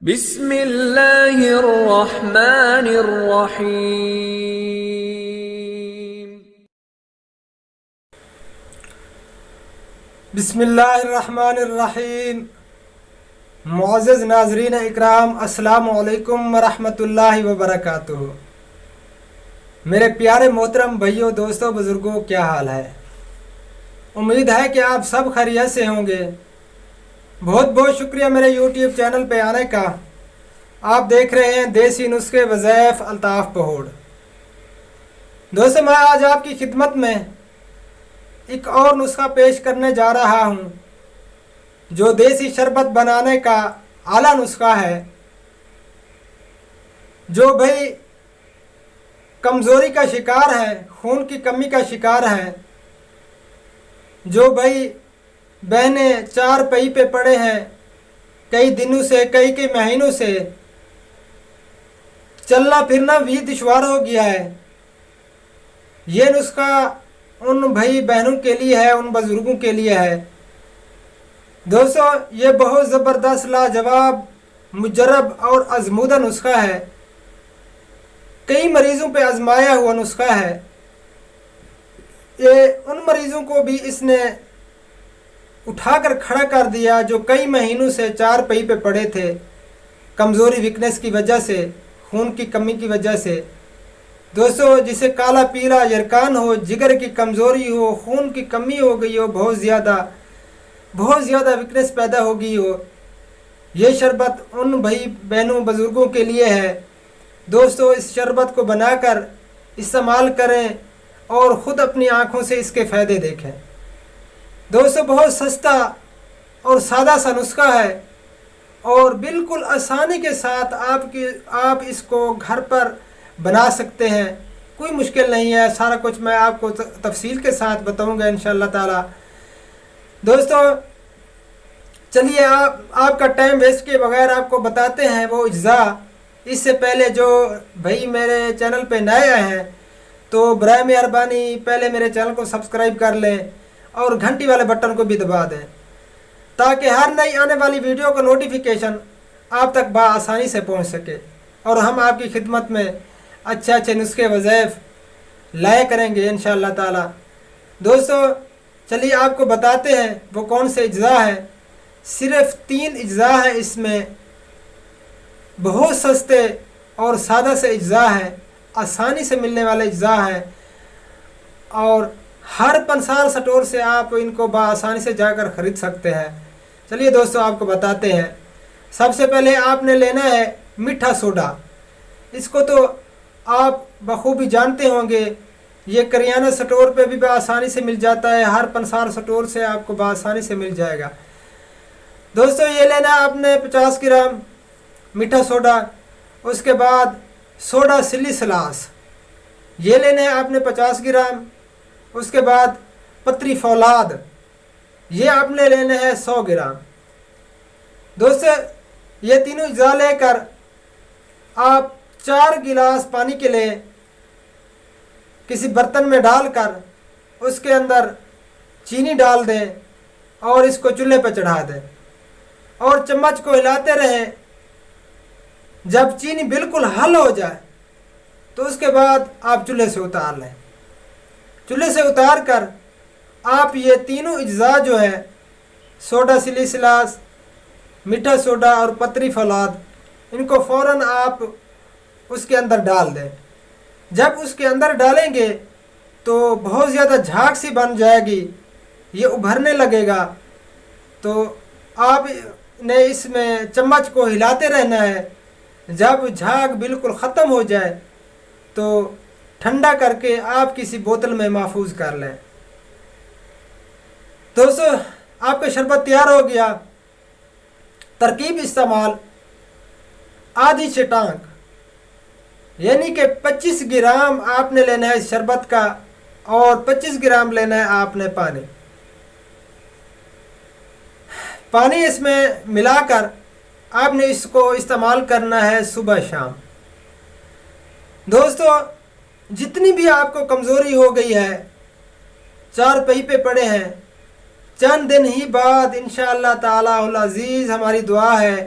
بسم اللہ الرحمن الرحیم۔ بسم اللہ الرحمن الرحیم۔ معزز ناظرین اکرام، السلام علیکم ورحمۃ اللہ وبرکاتہ۔ میرے پیارے محترم بھائیوں، دوستوں، بزرگوں، کیا حال ہے؟ امید ہے کہ آپ سب خیریت سے ہوں گے۔ بہت بہت شکریہ میرے یوٹیوب چینل پہ آنے کا۔ آپ دیکھ رہے ہیں دیسی نسخے وظائف الطاف پہوڑ۔ دوستو، میں آج آپ کی خدمت میں ایک اور نسخہ پیش کرنے جا رہا ہوں جو دیسی شربت بنانے کا اعلیٰ نسخہ ہے، جو بھائی کمزوری کا شکار ہے، خون کی کمی کا شکار ہے، جو بھائی بہنیں چار پئی پہ پڑے ہیں کئی دنوں سے، کئی مہینوں سے، چلنا پھرنا بھی دشوار ہو گیا ہے۔ یہ نسخہ ان بھائی بہنوں کے لیے ہے، ان بزرگوں کے لیے ہے۔ دوستو، یہ بہت زبردست، لاجواب، مجرب اور آزمودہ نسخہ ہے۔ کئی مریضوں پہ آزمایا ہوا نسخہ ہے۔ یہ ان مریضوں کو بھی اس نے اٹھا کر کھڑا کر دیا جو کئی مہینوں سے چار پئی پہ پڑے تھے، کمزوری ویکنس کی وجہ سے، خون کی کمی کی وجہ سے۔ دوستو، جسے کالا پیلا یرکان ہو، جگر کی کمزوری ہو، خون کی کمی ہو گئی ہو، بہت زیادہ ویکنس پیدا ہو گئی ہو، یہ شربت ان بھائی بہنوں بزرگوں کے لیے ہے۔ دوستو، اس شربت کو بنا کر استعمال کریں اور خود اپنی آنکھوں سے اس کے فائدے دیکھیں۔ دوستو، بہت سستا اور سادہ سا نسخہ ہے اور بالکل آسانی کے ساتھ آپ اس کو گھر پر بنا سکتے ہیں۔ کوئی مشکل نہیں ہے، سارا کچھ میں آپ کو تفصیل کے ساتھ بتاؤں گا انشاءاللہ تعالی۔ دوستو، چلیے آپ کا ٹائم ویسٹ کے بغیر آپ کو بتاتے ہیں وہ اجزاء۔ اس سے پہلے جو بھائی میرے چینل پہ نئے آئے ہیں تو برائے مہربانی پہلے میرے چینل کو سبسکرائب کر لیں اور گھنٹی والے بٹن کو بھی دبا دیں تاکہ ہر نئی آنے والی ویڈیو کا نوٹیفیکیشن آپ تک بآسانی سے پہنچ سکے، اور ہم آپ کی خدمت میں اچھے نسخے وظائف لائے کریں گے انشاءاللہ تعالی۔ دوستو، چلیے آپ کو بتاتے ہیں وہ کون سے اجزاء ہیں۔ صرف 3 اجزاء ہیں اس میں، بہت سستے اور سادہ سے اجزاء ہیں، آسانی سے ملنے والے اجزاء ہیں، اور ہر پنسار سٹور سے آپ ان کو بآسانی سے جا کر خرید سکتے ہیں۔ چلیے دوستو، آپ کو بتاتے ہیں۔ سب سے پہلے آپ نے لینا ہے میٹھا سوڈا۔ اس کو تو آپ بخوبی جانتے ہوں گے، یہ کریانہ سٹور پہ بھی بآسانی سے مل جاتا ہے، ہر پنسار سٹور سے آپ کو بآسانی سے مل جائے گا۔ دوستو، یہ لینا ہے آپ نے 50 گرام میٹھا سوڈا۔ اس کے بعد سوڈا سلی سلاس، یہ لینا ہے آپ نے 50 گرام۔ اس کے بعد پتری فولاد، یہ آپ نے لینا ہے 100 گرام۔ دوستو، یہ تینوں اجزاء لے کر آپ 4 گلاس پانی کے لیں، کسی برتن میں ڈال کر اس کے اندر چینی ڈال دیں اور اس کو چولہے پہ چڑھا دیں اور چمچ کو ہلاتے رہیں۔ جب چینی بالکل حل ہو جائے تو اس کے بعد آپ چولہے سے اتار لیں۔ چولہے سے اتار کر آپ یہ تینوں اجزاء جو ہے، سوڈا سلی سلاس، میٹھا سوڈا اور پتری فولاد، ان کو فوراً آپ اس کے اندر ڈال دیں۔ جب اس کے اندر ڈالیں گے تو بہت زیادہ جھاگ سی بن جائے گی، یہ ابھرنے لگے گا، تو آپ نے اس میں چمچ کو ہلاتے رہنا ہے۔ جب جھاگ بالکل ختم ہو جائے تو ٹھنڈا کر کے آپ کسی بوتل میں محفوظ کر لیں۔ دوستو، آپ کا شربت تیار ہو گیا۔ ترکیب استعمال: آدھی چٹانک، یعنی کہ 25 گرام آپ نے لینا ہے اس شربت کا، اور 25 گرام لینا ہے آپ نے پانی اس میں ملا کر آپ نے اس کو استعمال کرنا ہے صبح شام۔ دوستو، جتنی بھی آپ کو کمزوری ہو گئی ہے، چار پئی پہ پڑے ہیں، چند دن ہی بعد انشاءاللہ تعالی العزیز ہماری دعا ہے